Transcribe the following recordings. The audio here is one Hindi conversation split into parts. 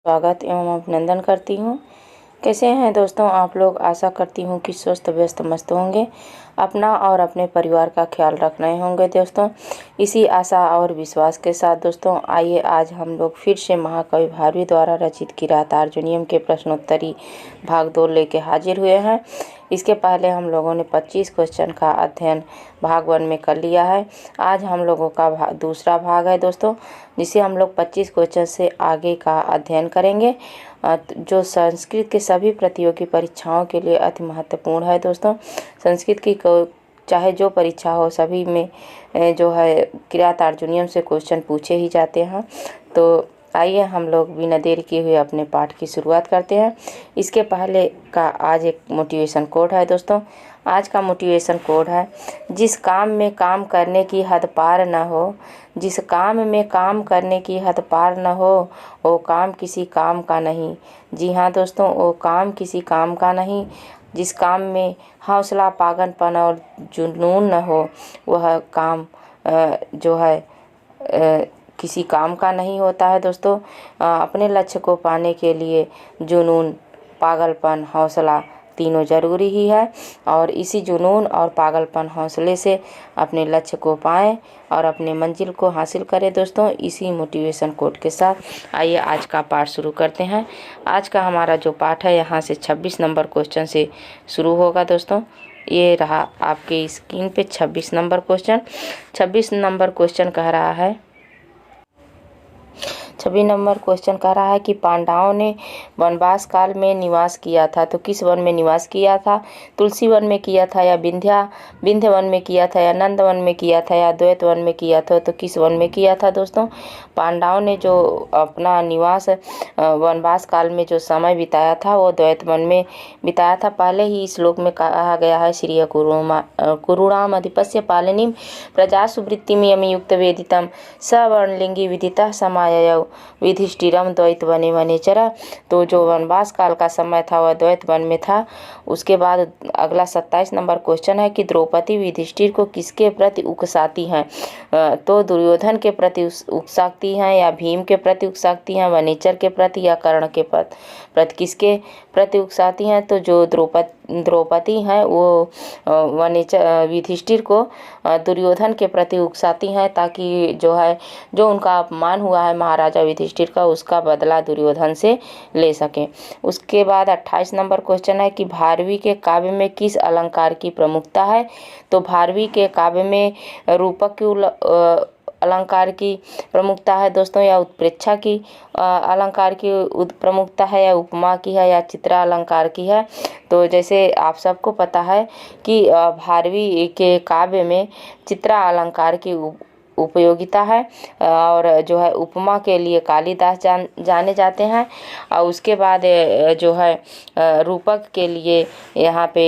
स्वागत एवं अभिनंदन करती हूँ। कैसे हैं दोस्तों आप लोग। आशा करती हूँ कि स्वस्थ व्यस्त मस्त होंगे, अपना और अपने परिवार का ख्याल रख रहे होंगे दोस्तों। इसी आशा और विश्वास के साथ दोस्तों आइए आज हम लोग फिर से महाकवि भारवी द्वारा रचित किरात अर्जुनीयम के प्रश्नोत्तरी भाग 2 लेके हाजिर हुए हैं। इसके पहले हम लोगों ने 25 क्वेश्चन का अध्ययन भाग 1 में कर लिया है। आज हम लोगों का दूसरा भाग है दोस्तों, जिसे हम लोग 25 क्वेश्चन से आगे का अध्ययन करेंगे, जो संस्कृत के सभी प्रतियोगी परीक्षाओं के लिए अति महत्वपूर्ण है दोस्तों। संस्कृत की चाहे जो परीक्षा हो, सभी में जो है किरात अर्जुनीयम से क्वेश्चन पूछे ही जाते हैं। तो आइए हम लोग बिना देर किए हुए अपने पाठ की शुरुआत करते हैं। इसके पहले का आज एक मोटिवेशन कोड है दोस्तों। आज का मोटिवेशन कोड है, जिस काम में काम करने की हद पार न हो, जिस काम में काम करने की हद पार न हो, वो काम किसी काम का नहीं। जी हाँ दोस्तों, वो काम किसी काम का नहीं। जिस काम में हौसला, पागलपन और जुनून न हो, वह काम जो है किसी काम का नहीं होता है दोस्तों। अपने लक्ष्य को पाने के लिए जुनून, पागलपन, हौसला तीनों ज़रूरी ही है, और इसी जुनून और पागलपन, हौसले से अपने लक्ष्य को पाएं और अपने मंजिल को हासिल करें दोस्तों। इसी मोटिवेशन कोड के साथ आइए आज का पाठ शुरू करते हैं। आज का हमारा जो पाठ है, यहाँ से 26 नंबर क्वेश्चन से शुरू होगा दोस्तों। ये रहा आपके स्क्रीन पे 26 नंबर क्वेश्चन। 26 नंबर क्वेश्चन कह रहा है, 26 नंबर क्वेश्चन कह रहा है कि पांडवों ने वनवास काल में निवास किया था, तो किस वन में निवास किया था? तुलसी वन में किया था, या विंध्य वन में किया था, या नंद वन में किया था, या द्वैत वन में किया था? तो किस वन में किया था दोस्तों? पांडवों ने जो अपना निवास वनवास काल में जो समय बिताया था, वो द्वैत वन में बिताया था। पहले ही इस श्लोक में कहा गया है, श्रिय कुरुणाम अधिपस्य पालनीम प्रजा सुवृत्तिम युक्त वेदितम सवर्णलिंगी विदिता समाययौ युधिष्ठिरम द्वैत वने वनेचरा। तो जो वनवास काल का समय था वह द्वैत वन में था। उसके बाद अगला 27 नंबर क्वेश्चन है कि द्रौपदी युधिष्ठिर को किसके प्रति उकसाती हैं? तो दुर्योधन के प्रति उकसाती हैं, या भीम के प्रति उकसाती हैं, वनेचर के प्रति, या कर्ण के प्रति किसके प्रति उकसाती हैं? तो जो द्रौपदी हैं वो युधिष्ठिर को दुर्योधन के प्रति उकसाती हैं, ताकि जो उनका अपमान हुआ है महाराजा युधिष्ठिर का, उसका बदला दुर्योधन से ले सकें। उसके बाद 28 नंबर क्वेश्चन है कि भारवी के काव्य में किस अलंकार की प्रमुखता है? तो भारवी के काव्य में रूपक की अलंकार की प्रमुखता है दोस्तों, या उत्प्रेक्षा की अलंकार की प्रमुखता है, या उपमा की है, या चित्रा अलंकार की है? तो जैसे आप सबको पता है कि भारवी के काव्य में चित्रा अलंकार की उपयोगिता है, और जो है उपमा के लिए कालिदास जाने जाते हैं। और उसके बाद जो है रूपक के लिए यहाँ पे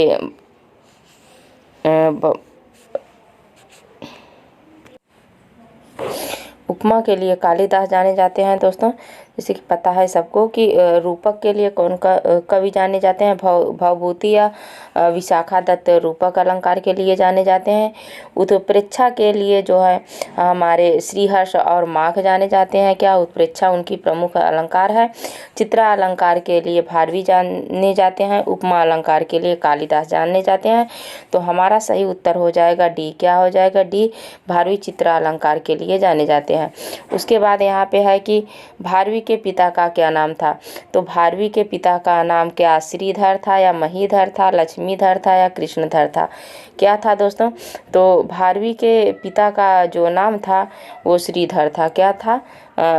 उपमा के लिए कालिदास जाने जाते हैं दोस्तों। जैसे कि पता है सबको कि रूपक के लिए कौन कवि जाने जाते हैं? भवभूति या विशाखा दत्त रूपक अलंकार के लिए जाने जाते हैं। उत्प्रेक्षा के लिए जो है हमारे श्रीहर्ष और माघ जाने जाते हैं। क्या उत्प्रेक्षा उनकी प्रमुख अलंकार है? चित्रा अलंकार के लिए भारवी जाने जाते हैं। उपमा अलंकार के लिए कालिदास जाने जाते हैं। तो हमारा सही उत्तर हो जाएगा डी। क्या हो जाएगा? डी, भारवी चित्रा अलंकार के लिए जाने जाते हैं। उसके बाद यहाँ पे है कि भारवी के पिता का क्या नाम था? तो भारवी के पिता का नाम क्या श्रीधर था, या महीधर था, लक्ष्मीधर था, या कृष्णधर था? क्या था दोस्तों? तो भारवी के पिता का जो नाम था वो श्रीधर था। क्या था?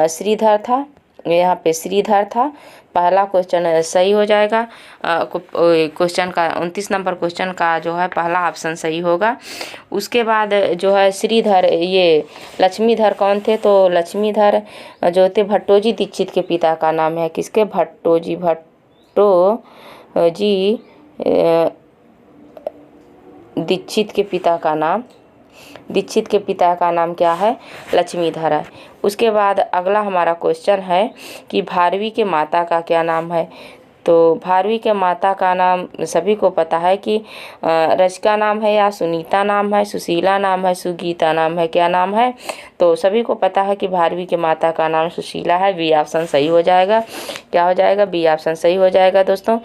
श्रीधर था। यहाँ पे श्रीधर था। पहला क्वेश्चन सही हो जाएगा। क्वेश्चन का 29 नंबर क्वेश्चन का जो है पहला ऑप्शन सही होगा। उसके बाद जो है श्रीधर, ये लक्ष्मीधर कौन थे? तो लक्ष्मीधर जो थे भट्टोजी दीक्षित के पिता का नाम है। किसके? भट्टोजी दीक्षित के पिता का नाम क्या है? लक्ष्मीधर है। उसके बाद अगला हमारा क्वेश्चन है कि भारवी के माता का क्या नाम है? तो भारवी के माता का नाम सभी को पता है कि रचिका नाम है या सुनीता नाम है, सुशीला नाम है, सुगीता नाम है, क्या नाम है? तो सभी को पता है कि भारवी के माता का नाम सुशीला है। बी ऑप्शन सही हो जाएगा। क्या हो जाएगा? बी ऑप्शन सही हो जाएगा दोस्तों।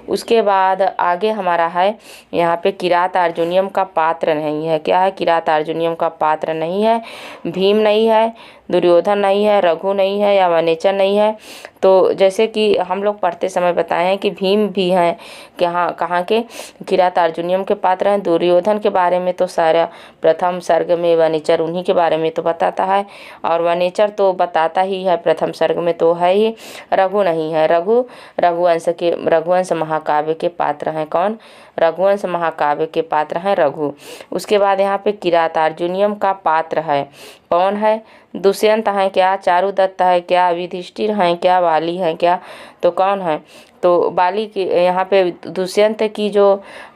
उसके बाद आगे हमारा है यहाँ पे किरात अर्जुनियम का पात्र नहीं है। क्या है? किरात अर्जुनियम का पात्र नहीं है। भीम नहीं है, दुर्योधन नहीं है, रघु नहीं है या वनेचर नहीं है। तो जैसे कि हम लोग पढ़ते समय बताए हैं कि भीम भी हैं, कहाँ के? किरात अर्जुनियम के पात्र हैं। दुर्योधन के बारे में तो सारा प्रथम सर्ग में वनेचर उन्हीं के बारे में तो बताता है, और वनेचर तो बताता ही है प्रथम सर्ग में तो है ही। रघु नहीं है। रघुवंश महाकाव्य के पात्र हैं। कौन? रघुवंश महाकाव्य के पात्र हैं रघु। उसके बाद यहाँ पे किरात अर्जुनियम का पात्र है। कौन है? दुष्यंत है क्या? चारुदत्त है क्या? युधिष्ठिर हैं क्या? वाली है क्या? तो कौन है? तो बाली की यहाँ पे दुष्यंत की जो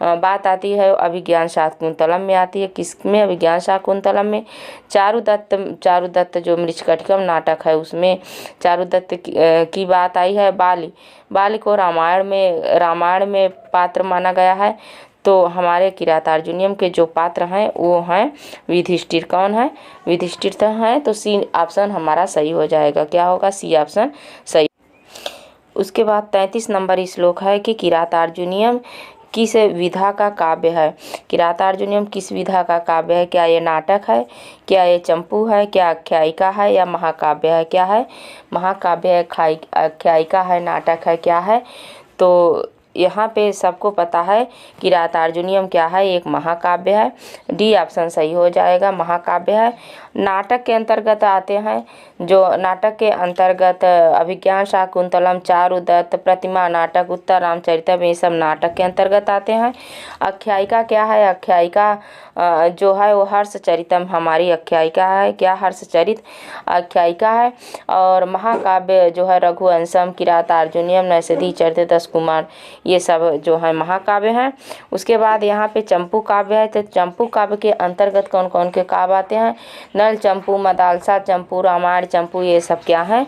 बात आती है अभिज्ञान शाकुंतलम में आती है। किसमें? अभिज्ञान शाकुंतलम में। चारुदत्त जो मृच्छकटिकम नाटक है उसमें चारुदत्त की बात आई है। बाली को रामायण में पात्र माना गया है। तो हमारे किरात अर्जुनियम के जो पात्र हैं वो हैं युधिष्ठिर। कौन है? युधिष्ठिर तो हैं। तो सी ऑप्शन हमारा सही हो जाएगा। क्या होगा? सी ऑप्शन सही। उसके बाद 33 नंबर श्लोक है कि किरात अर्जुनियम किस विधा का काव्य है? किरात अर्जुनियम किस विधा का काव्य है? क्या ये नाटक है? क्या ये चंपू है? क्या आख्यायिका है या महाकाव्य है? क्या है? महाकाव्य है, आख्यायिका है, नाटक है, क्या है? तो यहाँ पे सबको पता है किरात अर्जुनियम क्या है? एक महाकाव्य है। डी ऑप्शन सही हो जाएगा। महाकाव्य है। नाटक के अंतर्गत आते हैं। जो नाटक के अंतर्गत अभिज्ञान शाकुंतलम, चारुदत्त, प्रतिमा नाटक, उत्तर रामचरितम, ये सब नाटक के अंतर्गत आते हैं। आख्यायिका क्या है? आख्यायिका जो है वो हर्षचरितम हमारी आख्यायिका है। क्या? हर्षचरित आख्यायिका है। और महाकाव्य जो है रघुवंशम, किरात अर्जुनियम, नैषधि चरित, 10 कुमार, ये सब जो है महाकाव्य हैं। उसके बाद यहाँ पे चंपू काव्य है। तो चंपू काव्य के अंतर्गत कौन कौन के काव्य आते हैं? नल चंपू, मदालसा चंपू, रामायण चंपू, ये सब क्या है?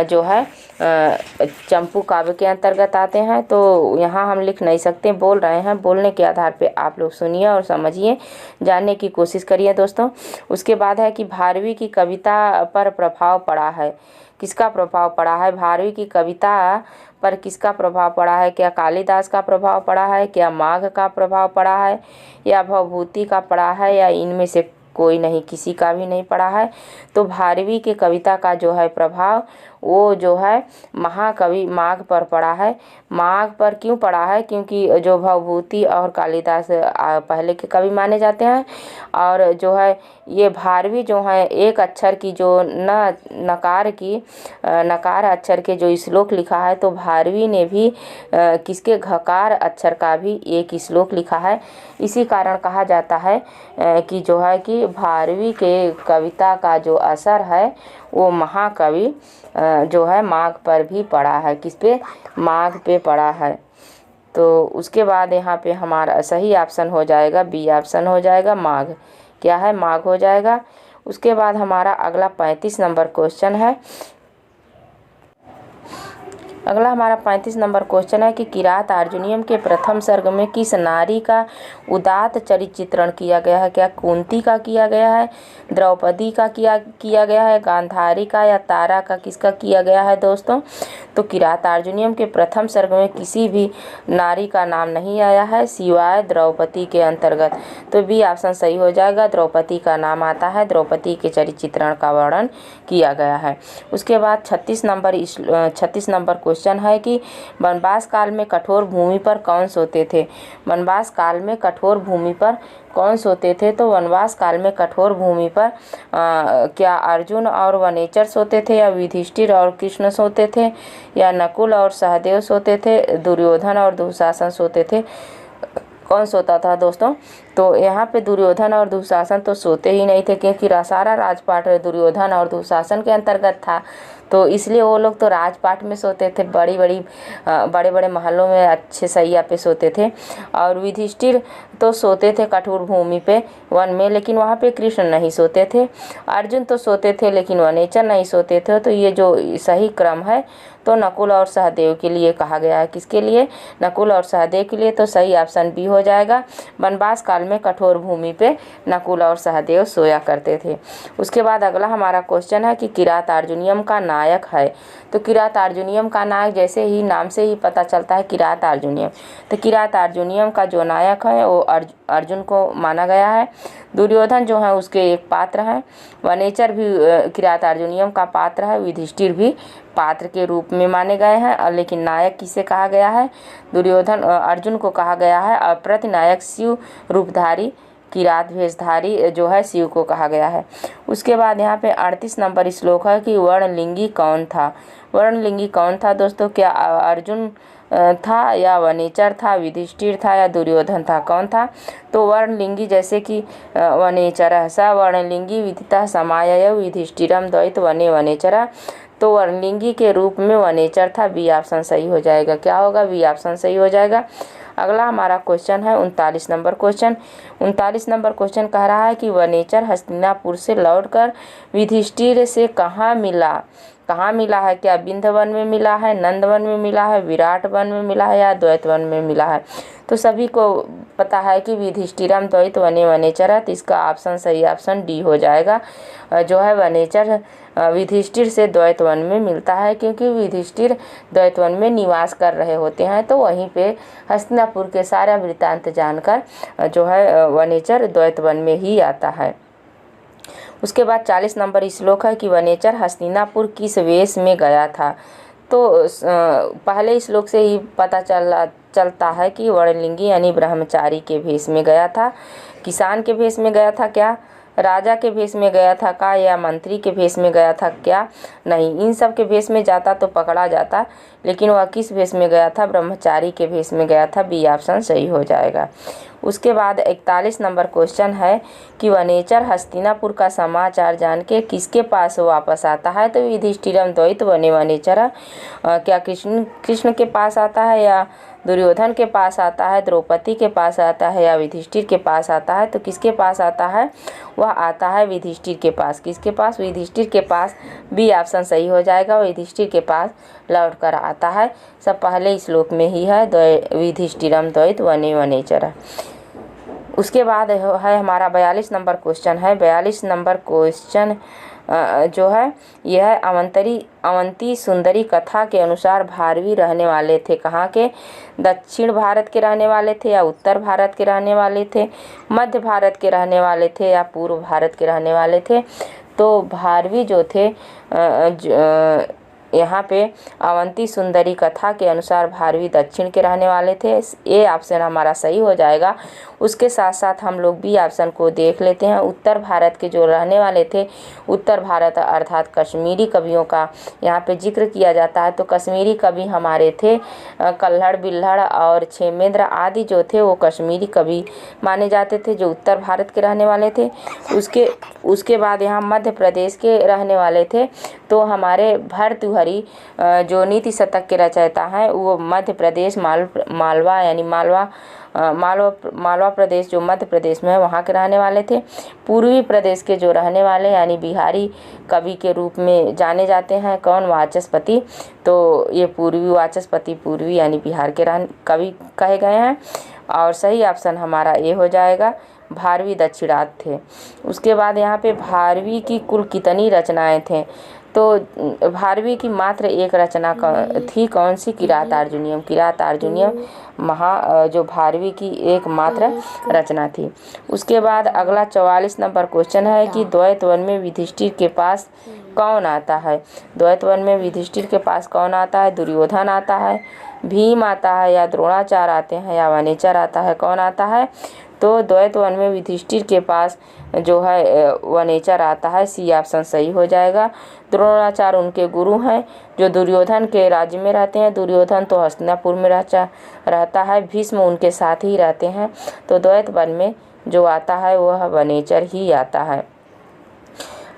जो है चंपू काव्य के अंतर्गत आते हैं। तो यहाँ हम लिख नहीं सकते, बोल रहे हैं। बोलने के आधार पे आप लोग सुनिए और समझिए, जानने की कोशिश करिए दोस्तों। उसके बाद है कि भारवी की कविता पर प्रभाव पड़ा है। किसका प्रभाव पड़ा है? भारवी की कविता पर किसका प्रभाव पड़ा है? क्या कालिदास का प्रभाव पड़ा है? क्या माघ का प्रभाव पड़ा है? या भवभूति का पड़ा है? या इनमें से कोई नहीं, किसी का भी नहीं पड़ा है? तो भारवी के कविता का जो है प्रभाव वो जो है महाकवि माघ पर पड़ा है। माघ पर क्यों पड़ा है? क्योंकि जो भवभूति और कालिदास पहले के कवि माने जाते हैं। और जो है ये भारवी जो है एक अक्षर की जो नकार अक्षर के जो श्लोक लिखा है, तो भारवी ने भी किसके? घकार अक्षर का भी एक श्लोक लिखा है। इसी कारण कहा जाता है कि जो है कि भारवी के कविता का जो असर है वो महाकवि जो है माघ पर भी पड़ा है। किस पे? माघ पे पड़ा है। तो उसके बाद यहाँ पे हमारा सही ऑप्शन हो जाएगा, बी ऑप्शन हो जाएगा, माघ। क्या है? माघ हो जाएगा। उसके बाद हमारा अगला 35 नंबर क्वेश्चन है। अगला हमारा 35 नंबर क्वेश्चन है कि किरात अर्जुनियम के प्रथम सर्ग में किस नारी का उदात्त चरित्र चित्रण किया गया है? क्या कुंती का किया गया है? द्रौपदी का किया गया है? गांधारी का या तारा का? किसका किया गया है दोस्तों? तो किरात अर्जुनियम के प्रथम सर्ग में किसी भी नारी का नाम नहीं आया है सिवाय द्रौपदी के अंतर्गत। तो बी ऑप्शन सही हो जाएगा। द्रौपदी का नाम आता है। द्रौपदी के चरित्र चित्रण का वर्णन किया गया है। उसके बाद 36 नंबर क्वेश्चन है कि वनवास काल में कठोर भूमि पर कौन सोते थे? वनवास काल में कठोर भूमि पर कौन सोते थे? तो वनवास काल में कठोर भूमि पर क्या अर्जुन और वनेचर सोते थे, या युधिष्ठिर और कृष्ण सोते थे, या नकुल और सहदेव सोते थे, दुर्योधन और दुशासन सोते थे? कौन सोता था दोस्तों? तो यहाँ पे दुर्योधन और दुशासन तो सोते ही नहीं थे, क्योंकि सारा राजपाट दुर्योधन और दुशासन के अंतर्गत था, तो इसलिए वो लोग तो राजपाट में सोते थे, बड़े बड़े महलों में अच्छे सैया पे सोते थे। और युधिष्ठिर तो सोते थे कठोर भूमि पे वन में, लेकिन वहाँ पे कृष्ण नहीं सोते थे। अर्जुन तो सोते थे लेकिन वनेचर नहीं सोते थे। तो ये जो सही क्रम है तो नकुल और सहदेव के लिए कहा गया है। किसके लिए? नकुल और सहदेव के लिए। तो सही ऑप्शन बी हो जाएगा। वनवास काल में कठोर भूमि पे नकुल और सहदेव सोया करते थे। उसके बाद अगला हमारा क्वेश्चन है कि किरात अर्जुनियम का नायक है। तो किरात अर्जुनियम का नायक, जैसे ही नाम से ही पता चलता है किरात अर्जुनियम, तो किरात अर्जुनियम का जो नायक है वो अर्जुन को माना गया है। दुर्योधन जो है उसके एक पात्र हैं। वनेचर भी किरात अर्जुनियम का पात्र है। युधिष्ठिर भी पात्र के रूप में माने गए हैं। लेकिन नायक किसे कहा गया है? अर्जुन को कहा गया है। और प्रतिनायक शिव रूपधारी किरात भेषधारी जो है शिव को कहा गया है। उसके बाद यहाँ पे 38 नंबर श्लोक है कि वर्णलिंगी कौन था। वर्णलिंगी कौन था दोस्तों? क्या अर्जुन था या वनेचर था, युधिष्ठिर था या दुर्योधन था? कौन था? तो वर्णलिंगी जैसे कि वनेचर स वर्णलिंगी विदितः समायय युधिष्ठिरम द्वैत वने वनेचर। तो वर्णलिंगी के रूप में वनेचर था। बी ऑप्शन सही हो जाएगा। क्या होगा? बी ऑप्शन सही हो जाएगा। अगला हमारा क्वेश्चन है 39 नंबर क्वेश्चन। 39 नंबर क्वेश्चन कह रहा है कि वनेचर हस्तिनापुर से लौटकर युधिष्ठिर से कहाँ मिला? कहाँ मिला है? क्या विंध्यवन में मिला है, नंदवन में मिला है, विराट वन में मिला है या द्वैतवन में मिला है? तो सभी को पता है कि युधिष्ठिरम द्वैत वने वनेचर है। तो इसका ऑप्शन सही ऑप्शन डी हो जाएगा। जो है वनेचर युधिष्ठिर से द्वैतवन में मिलता है, क्योंकि युधिष्ठिर द्वैतवन में निवास कर रहे होते हैं। तो वहीं पे हस्तिनापुर के सारा वृत्तांत जानकर जो है वनेचर द्वैतवन में ही आता है। उसके बाद 40 नंबर श्लोक है कि वनेचर हस्तिनापुर किस वेश में गया था। तो पहले श्लोक से ही पता चलता है कि वर्णलिंगी यानी ब्रह्मचारी के भेष में गया था। किसान के भेष में गया था क्या? राजा के भेष में गया था का? या मंत्री के भेष में गया था क्या? नहीं, इन सब के भेष में जाता तो पकड़ा जाता, लेकिन वह किस भेष में गया था? ब्रह्मचारी के भेष में गया था। बी ऑप्शन सही हो जाएगा। उसके बाद 41 नंबर क्वेश्चन है कि वनेचर हस्तिनापुर का समाचार जान के किसके पास वापस आता है? तो युधिष्ठिरम द्वैत वने वनेचर। क्या कृष्ण के पास आता है या दुर्योधन के पास आता है, द्रौपदी के पास आता है या युधिष्ठिर के पास आता है? तो किसके पास आता है? वह आता है युधिष्ठिर के पास। किसके पास? युधिष्ठिर के पास। बी ऑप्शन सही हो जाएगा। वह युधिष्ठिर के पास लौट कर आता है। सब पहले श्लोक में ही है, युधिष्ठिरम द्वैत वने वनेचर। उसके बाद है हमारा 42 नंबर क्वेश्चन है। 42 नंबर क्वेश्चन जो है यह अवंती सुंदरी कथा के अनुसार भारवी रहने वाले थे। कहाँ के? दक्षिण भारत के रहने वाले थे या उत्तर भारत के रहने वाले थे, मध्य भारत के रहने वाले थे या पूर्व भारत के रहने वाले थे? तो भारवी जो थे यहाँ पे अवंती सुंदरी कथा के अनुसार भारवी दक्षिण के रहने वाले थे। ये ऑप्शन हमारा सही हो जाएगा। उसके साथ साथ हम लोग बी ऑप्शन को देख लेते हैं। उत्तर भारत के जो रहने वाले थे, उत्तर भारत अर्थात कश्मीरी कवियों का यहाँ पे जिक्र किया जाता है। तो कश्मीरी कवि हमारे थे कल्हड़, बिल्हड़ और क्षेमेंद्र आदि जो थे वो कश्मीरी कवि माने जाते थे, जो उत्तर भारत के रहने वाले थे। उसके बाद यहाँ मध्य प्रदेश के रहने वाले थे। तो हमारे भर्तृहरि जो नीति शतक के रचयिता हैं वो मध्य प्रदेश मालवा यानी मालवा प्रदेश जो मध्य प्रदेश में है वहाँ के रहने वाले थे। पूर्वी प्रदेश के जो रहने वाले यानी बिहारी कवि के रूप में जाने जाते हैं कौन? वाचस्पति। तो ये पूर्वी वाचस्पति पूर्वी यानी बिहार के कवि कहे गए हैं। और सही ऑप्शन हमारा ये हो जाएगा, भारवी दक्षिणात थे। उसके बाद यहाँ पे भारवी की कुल कितनी रचनाएं थे? तो भारवी की मात्र एक रचना थी। कौन सी? किरात अर्जुनियम। किरात अर्जुनियम जो भारवी की एकमात्र रचना थी। उसके बाद अगला 44 नंबर क्वेश्चन है कि द्वैतवन में युधिष्ठिर के पास कौन आता है? द्वैतवन में युधिष्ठिर के पास कौन आता है? दुर्योधन आता है, भीम आता है या द्रोणाचार्य आते हैं या वनेचर आता है? कौन आता है? तो द्वैतवन में युधिष्ठिर के पास जो है वनेचर आता है। सी ऑप्शन सही हो जाएगा। द्रोणाचार्य उनके गुरु हैं जो दुर्योधन के राज्य में रहते हैं। दुर्योधन तो हस्तिनापुर में रहता है, भीष्म उनके साथ ही रहते हैं। तो द्वैतवन में जो आता है वह वनेचर ही आता है।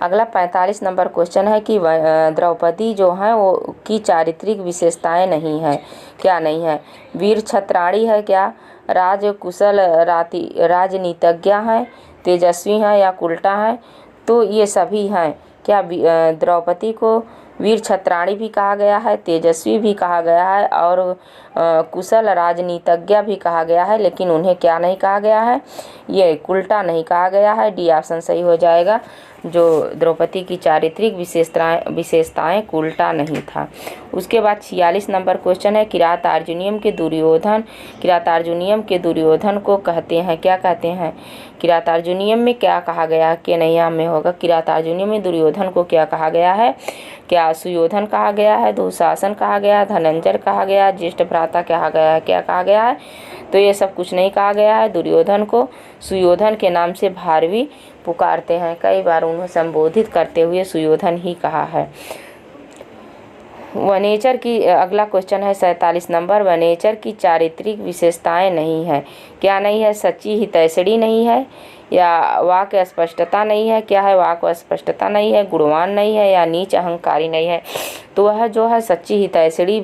अगला 45 नंबर क्वेश्चन है कि द्रौपदी जो है वो की चारित्रिक विशेषताएं नहीं है, क्या नहीं है? वीर छत्राणी है क्या? राजकुशल राजनीतिज्ञ है, तेजस्वी है या उल्टा है? तो ये सभी हैं। क्या द्रौपदी को वीर छत्राणी भी कहा गया है, तेजस्वी भी कहा गया है और कुशल राजनीतिज्ञ भी कहा गया है, लेकिन उन्हें क्या नहीं कहा गया है? ये उल्टा नहीं कहा गया है। डी ऑप्शन सही हो जाएगा। जो द्रौपदी की चारित्रिक विशेषताएं उल्टा नहीं था। उसके बाद 46 नंबर क्वेश्चन है किरात अर्जुनियम के दुर्योधन को कहते हैं, क्या कहते हैं? किरात अर्जुनियम में क्या कहा गया? के नैयाम में होगा। किरात अर्जुनियम में दुर्योधन को क्या कहा गया है? क्या सुयोधन कहा गया है, दुशासन कहा गया, धनंजय कहा गया, ज्येष्ठ भ्राता कहा गया है, क्या कहा गया है? तो ये सब कुछ नहीं कहा गया है। दुर्योधन को सुयोधन के नाम से भारवी पुकारते हैं, कई बार उन्हें संबोधित करते हुए सुयोधन ही कहा है। वनेचर की अगला क्वेश्चन है 47 नंबर। वनेचर की चारित्रिक विशेषताएं नहीं है, क्या नहीं है? सच्ची हितैषणी नहीं है या वाक्य स्पष्टता नहीं है? क्या है? वाक्य स्पष्टता नहीं है, गुणवान नहीं है या नीच अहंकारी नहीं है? तो वह जो है सच्ची हितैषी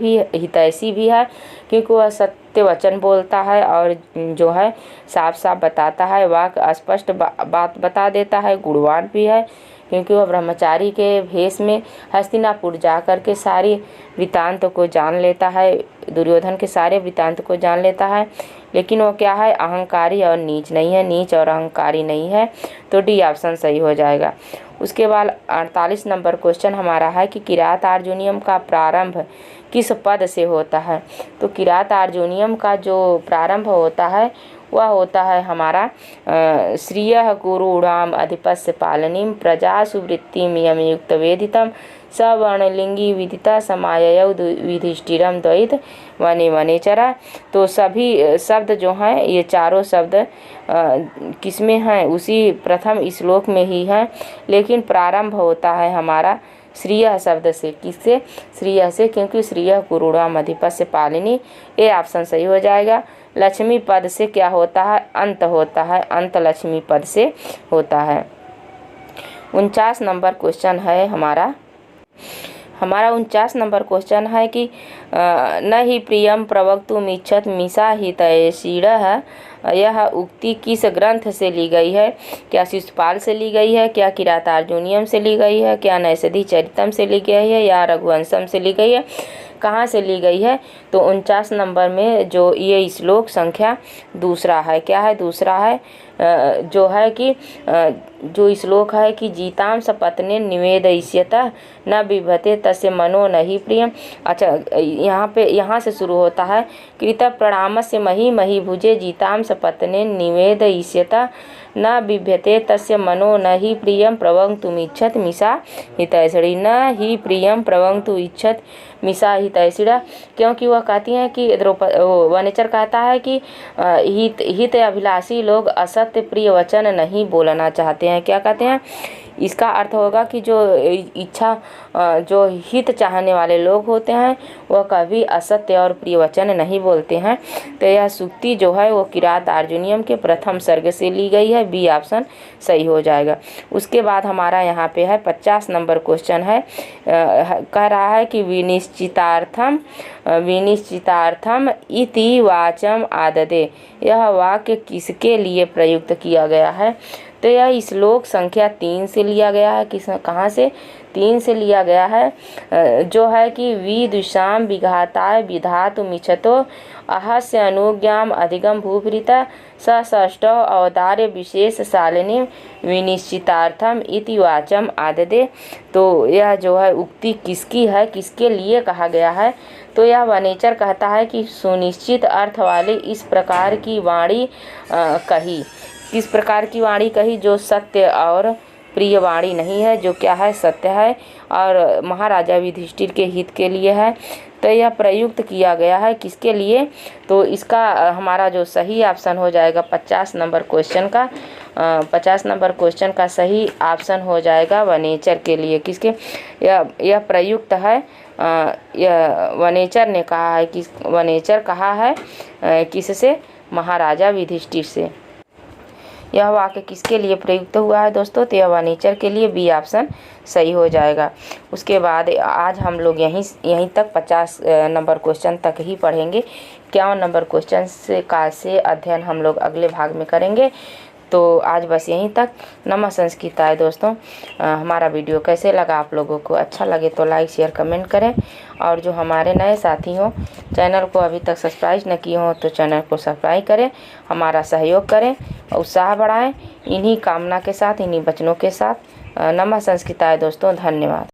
भी है, क्योंकि वह सत्य वचन बोलता है और जो है साफ साफ बताता है, वाक्य स्पष्ट बात बता देता है। गुणवान भी है, क्योंकि वह ब्रह्मचारी के भेष में हस्तिनापुर जाकर के सारी वृत्तांत को जान लेता है, दुर्योधन के सारे वृत्तांत को जान लेता है। लेकिन वो क्या है? अहंकारी और नीच नहीं है, नीच और अहंकारी नहीं है। तो डी ऑप्शन सही हो जाएगा। उसके बाद 48 नंबर क्वेश्चन हमारा है कि किरात अर्जुनियम का प्रारंभ किस पद से होता है? तो किरात अर्जुनियम का जो प्रारंभ होता है वह होता है हमारा श्रियः कुरूणाम अधिपस्य पालनीम प्रजा सुवृत्तिम यमयुक्त वेदितम सवर्णलिंगी विदिता समाययौ युधिष्ठिरम द्वैत वने वनेचरा। तो सभी शब्द जो हैं ये चारों शब्द किसमें हैं? उसी प्रथम श्लोक में ही हैं, लेकिन प्रारंभ होता है हमारा श्रियः शब्द से। किससे? श्रियः से, क्योंकि श्रियः कुरूणाम अधिपस्य पालिनी, ये ऑप्शन सही हो जाएगा। लक्ष्मी पद से क्या होता है? अंत होता है, अंत लक्ष्मी पद से होता है। 49 नंबर क्वेश्चन है हमारा 49 नंबर क्वेश्चन है कि न ही प्रियम प्रवक्तुमिच्छत मिषा हितैषिणः, यह उक्ति किस ग्रंथ से ली गई है? क्या शिशुपाल से ली गई है? क्या किरात अर्जुनियम से ली गई है? क्या नैषधि चरितम से ली गई है या रघुवंशम से ली गई है? कहाँ से ली गई है? तो 49 नंबर में जो ये श्लोक संख्या दूसरा है, क्या है? दूसरा है जो है कि जो श्लोक है कि जीताम सपत्ने निवेदयिष्यतः न बिभते तस्य मनो नहि प्रियम। अच्छा, यहाँ से शुरू होता है कृत प्रणामस्य मही मही भुजे जीताम सपत्ने निवेदयिष्यतः न बिभ्यते तस्य मनो न ही प्रियम प्रवक्तुमिच्छत मिषा हितैषिणी। न ही प्रियम प्रवक्तुमिच्छत मिषा हितैषिणी, क्योंकि वह कहती हैं कि वनेचर कहता है कि हित अभिलाषी लोग असत्य प्रिय वचन नहीं बोलना चाहते हैं। क्या कहते हैं? इसका अर्थ होगा कि जो हित चाहने वाले लोग होते हैं वह कभी असत्य और प्रिय वचन नहीं बोलते हैं। तो यह सूक्ति जो है वो किरात अर्जुनियम के प्रथम सर्ग से ली गई है। बी ऑप्शन सही हो जाएगा। उसके बाद हमारा यहाँ पे है 50 नंबर क्वेश्चन है, कह रहा है कि विनिश्चितार्थम इति वाचम आददे, यह वाक्य किसके लिए प्रयुक्त किया गया है? तो यह श्लोक संख्या 3 से लिया गया है। कहाँ से? 3 से लिया गया है, जो है कि विदुषाम विघाताय विधातुमिच्छतो अहस्य अनुज्ञाम अधिगम भूभृता सष्टौ अवतार्य विशेष शालिनी विनिश्चितार्थम इति वाचम आददे। तो यह जो है उक्ति किसकी है, किसके लिए कहा गया है? तो यह वनेचर कहता है कि सुनिश्चित अर्थ वाले इस प्रकार की वाणी कही। किस प्रकार की वाणी कही? जो सत्य और प्रिय वाणी नहीं है, जो क्या है? सत्य है और महाराजा युधिष्ठिर के हित के लिए है। तो यह प्रयुक्त किया गया है किसके लिए? तो इसका हमारा जो सही ऑप्शन हो जाएगा 50 नंबर क्वेश्चन का 50 नंबर क्वेश्चन का सही ऑप्शन हो जाएगा वनेचर के लिए। किसके? यह प्रयुक्त है, यह वनेचर ने कहा है कि वनेचर कहा है किससे? महाराजा युधिष्ठिर से। यह वाक्य किसके लिए प्रयुक्त हुआ है दोस्तों? तो यह हुआ नेचर के लिए, बी ऑप्शन सही हो जाएगा। उसके बाद आज हम लोग यहीं तक 50 नंबर क्वेश्चन तक ही पढ़ेंगे। 51 नंबर क्वेश्चन से अध्ययन हम लोग अगले भाग में करेंगे। तो आज बस यहीं तक। नमः संस्कृताय दोस्तों। हमारा वीडियो कैसे लगा आप लोगों को? अच्छा लगे तो लाइक शेयर कमेंट करें, और जो हमारे नए साथी हों, चैनल को अभी तक सब्सक्राइब न किए हों तो चैनल को सब्सक्राइब करें, हमारा सहयोग करें, उत्साह बढ़ाएं। इन्हीं कामना के साथ, इन्हीं वचनों के साथ नमः संस्कृताय दोस्तों। धन्यवाद।